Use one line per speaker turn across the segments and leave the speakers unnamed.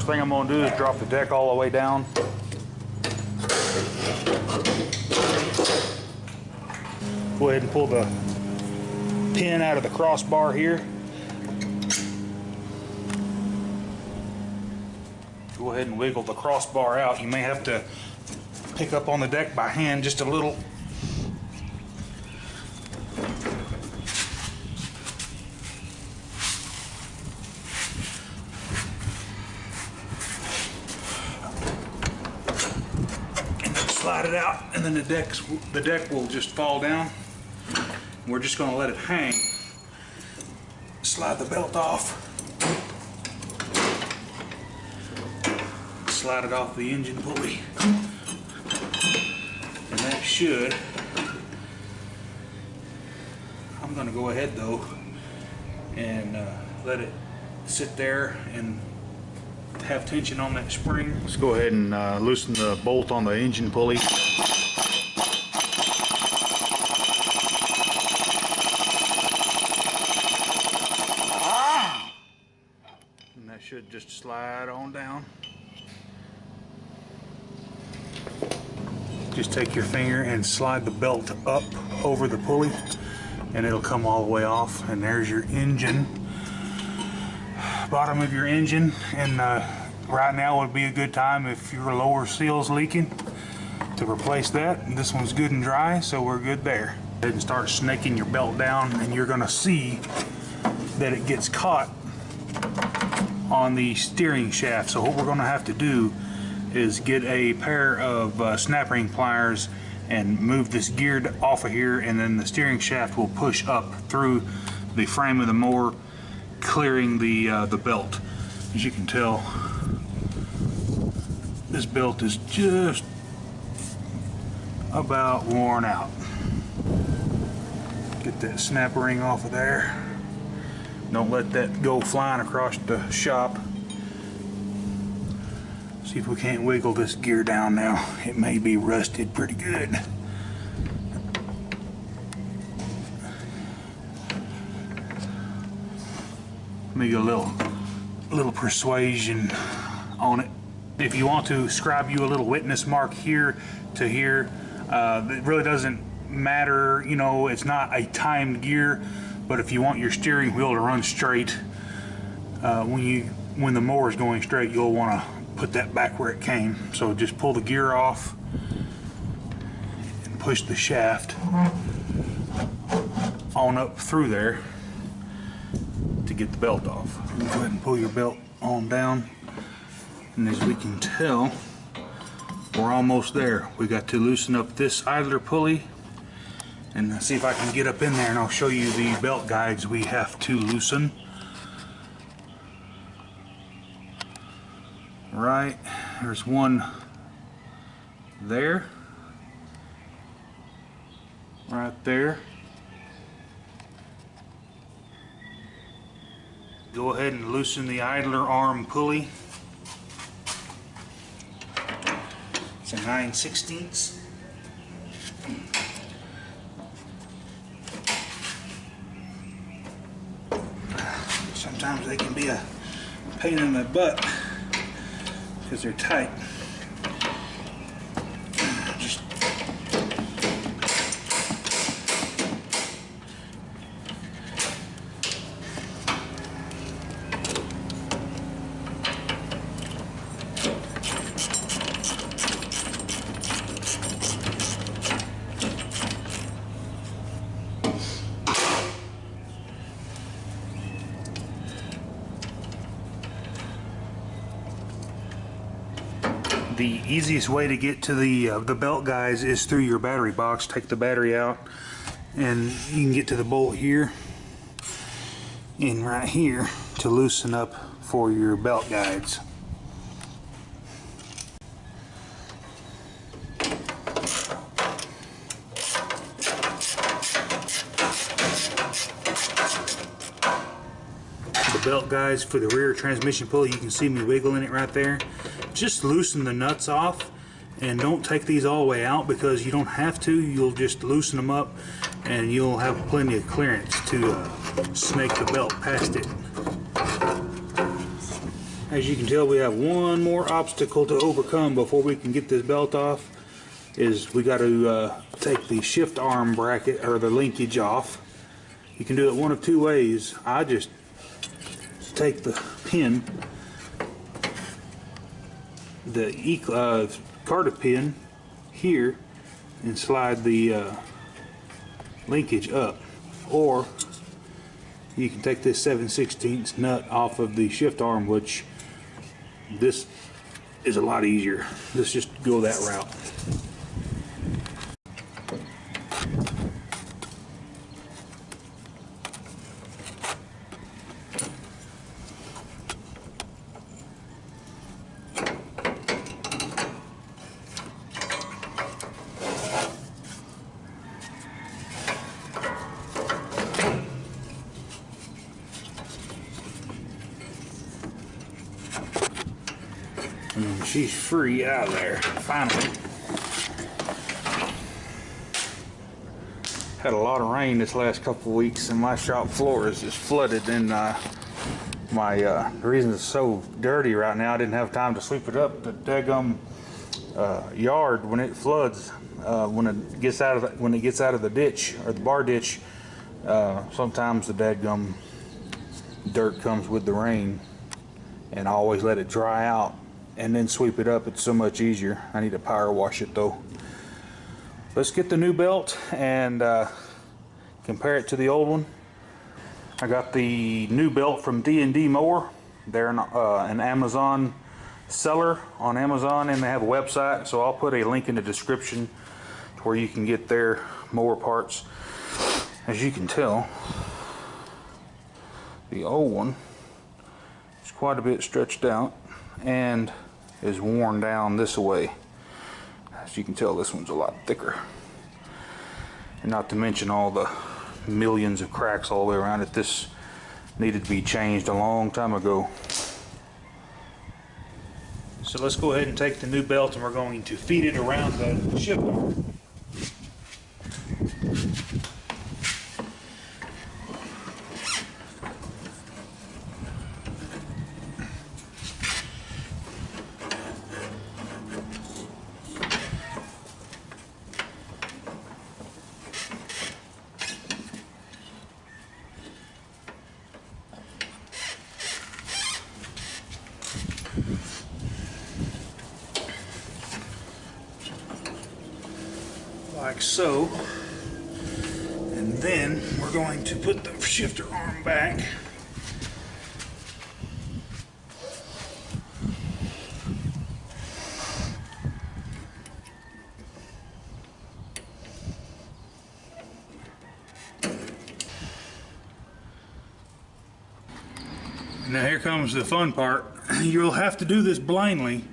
first thing I'm going to do is drop the deck all the way down. Go ahead and pull the pin out of the crossbar here. Go ahead and wiggle the crossbar out. You may have to pick up on the deck by hand just a little. And then slide it out, and then the deck will just fall down. We're just going to let it hang. Slide the belt off. Slide it off the engine pulley. And that should. I'm going to go ahead though and let it sit there and have tension on that spring. Let's go ahead and loosen the bolt on the engine pulley. And that should just slide on down. Just take your finger and slide the belt up over the pulley and it'll come all the way off. And there's your engine, bottom of your engine. And right now would be a good time if your lower seal's leaking to replace that. And this one's good and dry, so we're good there. Go ahead and start snaking your belt down, and you're gonna see that it gets caught on the steering shaft. So what we're gonna have to do is get a pair of snap ring pliers and move this gear off of here, and then the steering shaft will push up through the frame of the mower, clearing the belt. As you can tell, this belt is just about worn out. Get that snap ring off of there. Don't let that go flying across the shop. See if we can't wiggle this gear down now. It may be rusted pretty good. Let me get a little persuasion on it. If you want to scribe you a little witness mark here to here, it really doesn't matter, you know, it's not a timed gear, but if you want your steering wheel to run straight, when the mower is going straight, you'll want to put that back where it came. So just pull the gear off and push the shaft on up through there to get the belt off. Go ahead and pull your belt on down, and as we can tell, we're almost there. We got to loosen up this idler pulley, and see if I can get up in there and I'll show you the belt guides we have to loosen. Right, there's one there, right there. Go ahead and loosen the idler arm pulley. It's a 9/16. Sometimes they can be a pain in the butt because they're tight. Just the easiest way to get to the belt guys is through your battery box. Take the battery out and you can get to the bolt here and right here to loosen up for your belt guides. The belt guides for the rear transmission pulley, you can see me wiggling it right there. Just loosen the nuts off and don't take these all the way out because you don't have to. You'll just loosen them up and you'll have plenty of clearance to snake the belt past it. As you can tell, we have one more obstacle to overcome before we can get this belt off. Is we got to take the shift arm bracket or the linkage off. You can do it one of two ways. I just take the pin, the Carter pin here, and slide the linkage up, or you can take this 7/16 nut off of the shift arm, which this is a lot easier. Let's just go that route. And she's free out of there, finally. Had a lot of rain this last couple of weeks and my shop floor is just flooded, and the reason it's so dirty right now, I didn't have time to sweep it up. The daggum yard, when it floods, when it gets out of the ditch or the bar ditch, sometimes the daggum dirt comes with the rain, and I always let it dry out and then sweep it up. It's so much easier. I need to power wash it though. Let's get the new belt and compare it to the old one. I got the new belt from D&D Mower. They're an Amazon seller on Amazon, and they have a website, so I'll put a link in the description to where you can get their mower parts. As you can tell, the old one is quite a bit stretched out and is worn down this way. As you can tell, this one's a lot thicker, and not to mention all the millions of cracks all the way around it. This needed to be changed a long time ago. So let's go ahead and take the new belt and we're going to feed it around the shift arm. Like so, and then we're going to put the shifter arm back. Now here comes the fun part. You'll have to do this blindly.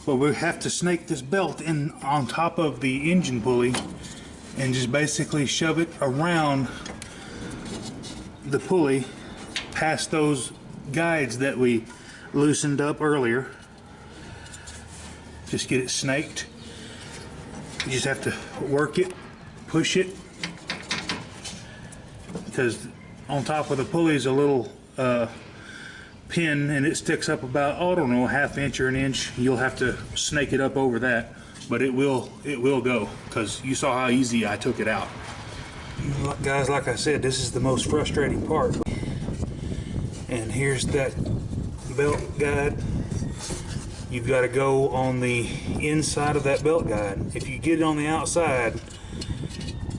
But we have to snake this belt in on top of the engine pulley and just basically shove it around the pulley past those guides that we loosened up earlier. Just get it snaked. You just have to work it, push it, because on top of the pulley is a little pin, and it sticks up about, oh, I don't know, a ½ inch or an inch. You'll have to snake it up over that, but it will go, because you saw how easy I took it out. Guys, like I said, this is the most frustrating part. And here's that belt guide. You've got to go on the inside of that belt guide. If you get it on the outside,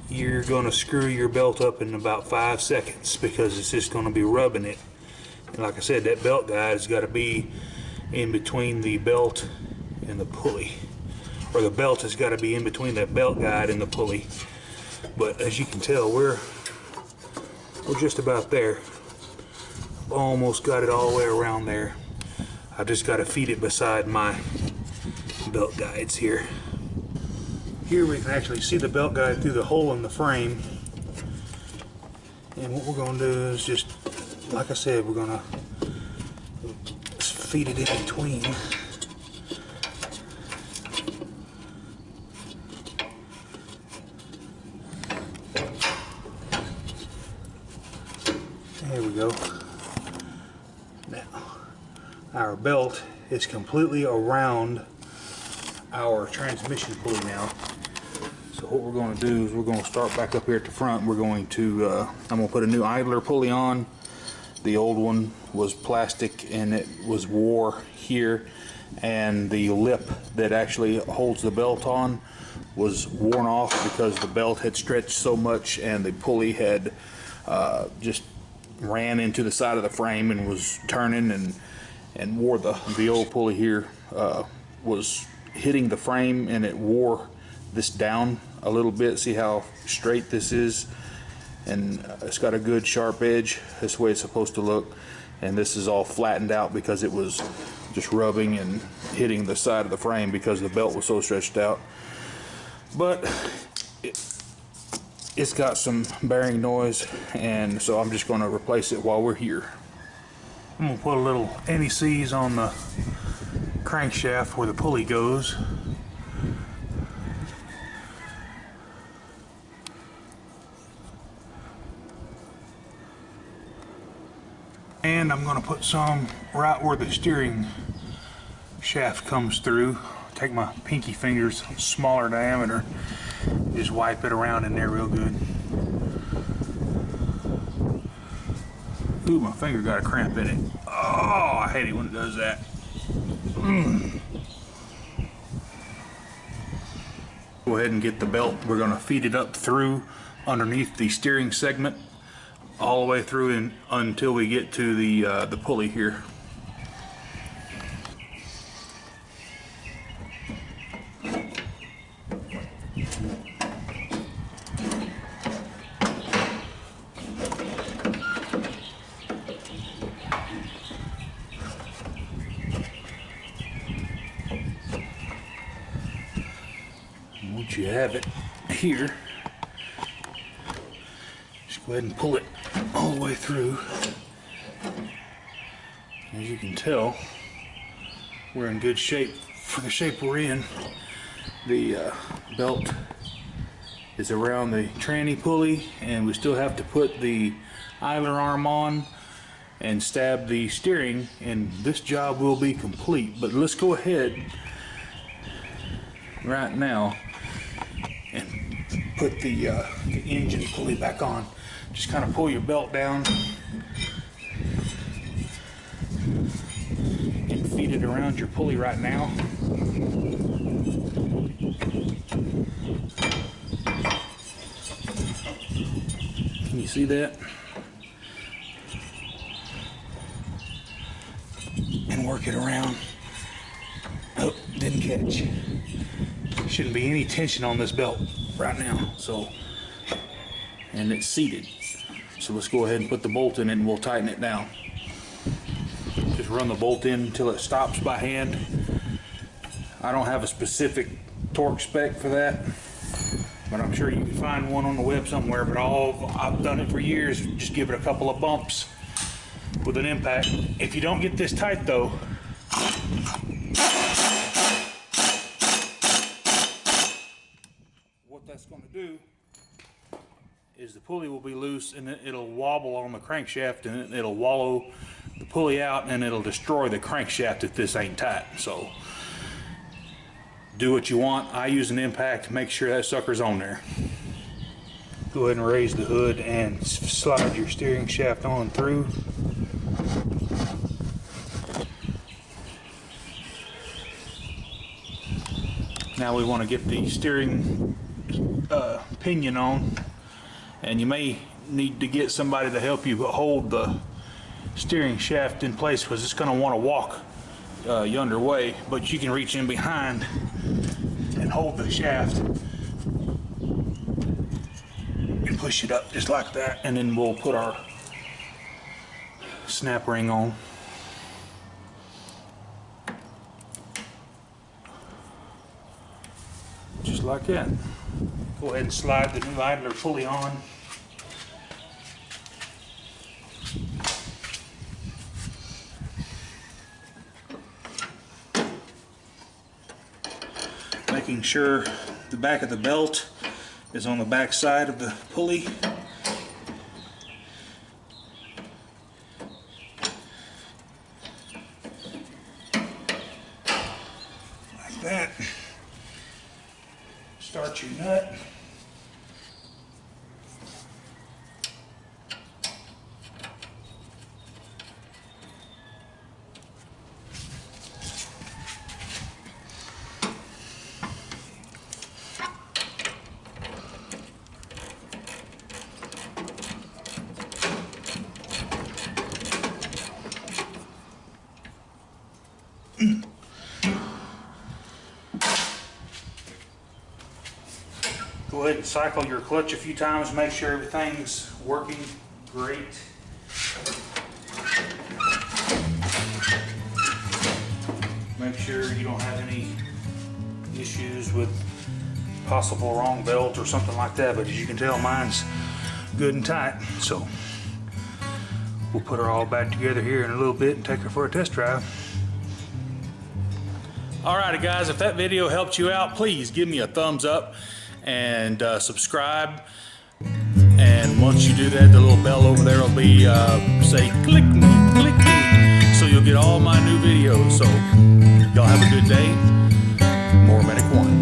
you're going to screw your belt up in about 5 seconds, because it's just going to be rubbing it. And like I said, that belt guide has got to be in between the belt and the pulley, or the belt has got to be in between that belt guide and the pulley. But as you can tell, we're just about there. Almost got it all the way around there. I just got to feed it beside my belt guides here. Here we can actually see the belt guide through the hole in the frame. And what we're going to do is just, like I said, we're going to feed it in between. There we go. Now, Our belt is completely around our transmission pulley now. So what we're going to do is we're going to start back up here at the front. We're going to, I'm going to put a new idler pulley on. The old one was plastic and it was wore here, and the lip that actually holds the belt on was worn off because the belt had stretched so much and the pulley had just ran into the side of the frame and was turning and wore the old pulley here was hitting the frame, and it wore this down a little bit. See how straight this is, and it's got a good sharp edge. That's the way it's supposed to look, and this is all flattened out because it was just rubbing and hitting the side of the frame because the belt was so stretched out. But it's got some bearing noise, and so I'm just going to replace it while we're here. I'm going to put a little anti-seize on the crankshaft where the pulley goes. And I'm going to put some right where the steering shaft comes through. Take my pinky fingers, smaller diameter, just wipe it around in there real good. Ooh, my finger got a cramp in it. Oh, I hate it when it does that. Go ahead and get the belt. We're going to feed it up through underneath the steering segment, all the way through until we get to the pulley here. Once you have it here, just go ahead and pull it all the way through. As you can tell, we're in good shape for the shape we're in. The belt is around the tranny pulley, and we still have to put the idler arm on and stab the steering, and this job will be complete. But let's go ahead right now and put the engine pulley back on. Just kind of pull your belt down and feed it around your pulley right now. Can you see that? And work it around. Oh, didn't catch. Shouldn't be any tension on this belt right now. So, and it's seated. So let's go ahead and put the bolt in it and we'll tighten it down. Just run the bolt in until it stops by hand. I don't have a specific torque spec for that, but I'm sure you can find one on the web somewhere. But I've done it for years. Just give it a couple of bumps with an impact. If you don't get this tight though, what that's going to do is the pulley will be loose, and it'll wobble on the crankshaft, and it'll wallow the pulley out, and it'll destroy the crankshaft if this ain't tight. So do what you want. I use an impact to make sure that sucker's on there. Go ahead and raise the hood and slide your steering shaft on through. Now we want to get the steering pinion on, and you may need to get somebody to help you hold the steering shaft in place because it's going to want to walk yonder way, but you can reach in behind and hold the shaft and push it up just like that, and then we'll put our snap ring on. Just like that. Go ahead and slide the new idler pulley on. Making sure the back of the belt is on the back side of the pulley. Go ahead and cycle your clutch a few times, make sure everything's working great. Make sure you don't have any issues with possible wrong belt or something like that, but as you can tell, mine's good and tight. So we'll put her all back together here in a little bit and take her for a test drive. Alrighty guys, if that video helped you out, please give me a thumbs up and subscribe. And once you do that, the little bell over there will be say click me, so you'll get all my new videos. So y'all have a good day. More Medic 1.